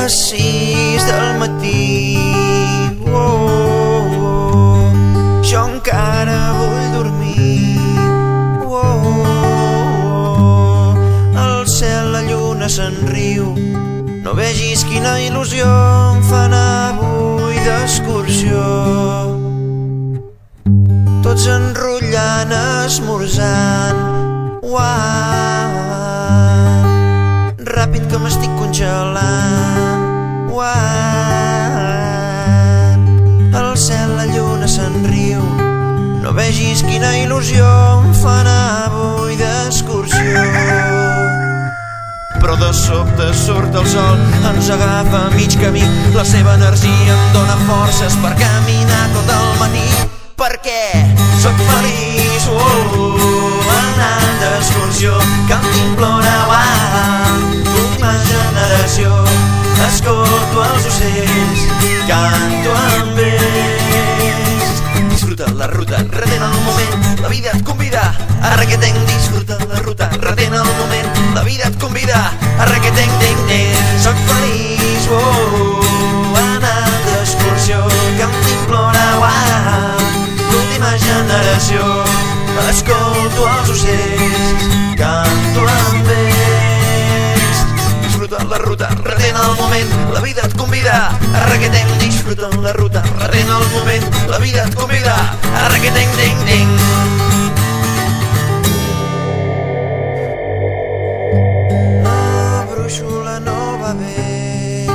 les 6 del matí. Jo encara vull dormir. Al cel la lluna se'n riu. No vegis quina il·lusió em fan avui d'excursió. Tots enrotllant, esmorzant. Ràpid que m'estic congelant. Al cel la lluna se'n riu. No vegis quina il·lusió em fan avui d'excursió. Però de sobte surt el sol, ens agafa a mig camí. La seva energia em dóna forces per caminar tot el matí. Perquè soc feliç, anant d'excursió. Canto, implora, l'última generació. Escolto els ocells, canto amb ells. Disfruta la ruta, retén el moment, la vida et convida a requeteng. Disfruta la ruta, retén el moment, la vida et convida a requeteng, teng, teng. Soc feliç, anant d'excursió. Canto, implora, l'última generació. Escolto els ocells, canto amb ells. Disfruta la ruta, retén el moment, la vida et convida a requeteng. Disfruta la ruta, retén el moment, la vida et convida a requeteng, teng, teng. La brúixola no va bé.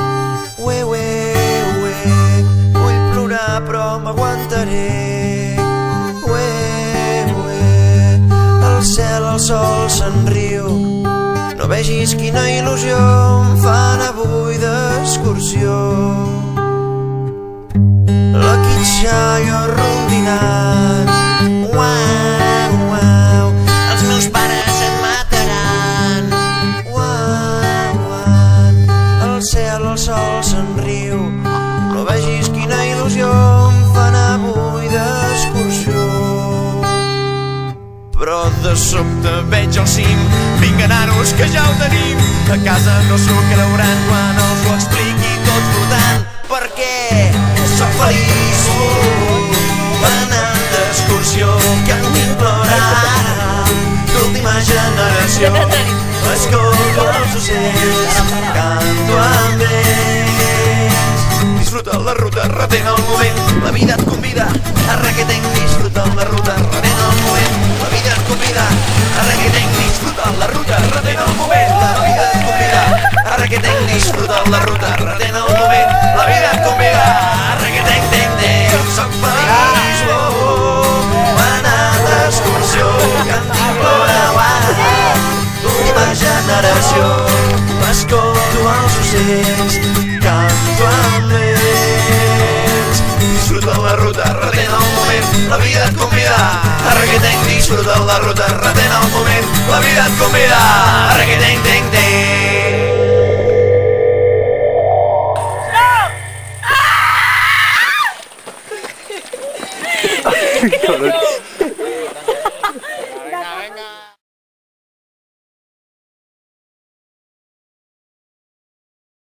Vull plorar però m'aguantaré. Al cel el sol se'n riu. No vegis quina il·lusió em fan avui d'excursió. La quitxa jo rondinant. Els meus pares et mataran. Al cel el sol se'n riu. No vegis quina il·lusió em fan avui d'excursió. Però de sobte veig al cim. Vinga, nanos, que ja ho tenim. A casa no s'ho creuran quan els ho expliqui tot flotant. Perquè soc feliç, anant d'excursió. Canto, implora, l'última generació. Escolto els ocells, canto amb ells. Disfruta la ruta, retén el moment, la vida et convida a requeteng. Disfruta la ruta, retén el moment, la vida et convida a requeteng. Disfruta la ruta, retén el moment, la vida et convida a requeteng. Disfruta la ruta, retén el moment, la vida et convida a requeteng, teng, teng. Soc feliç, anant d'excursió. Canto, implora, l'última generació. Escolto els ocells, canto amb ells. Disfruta la ruta, retén el moment, la vida et convida a requeteng. Disfruta la ruta, retén el moment, la vida et convida a requeteng, teng, teng.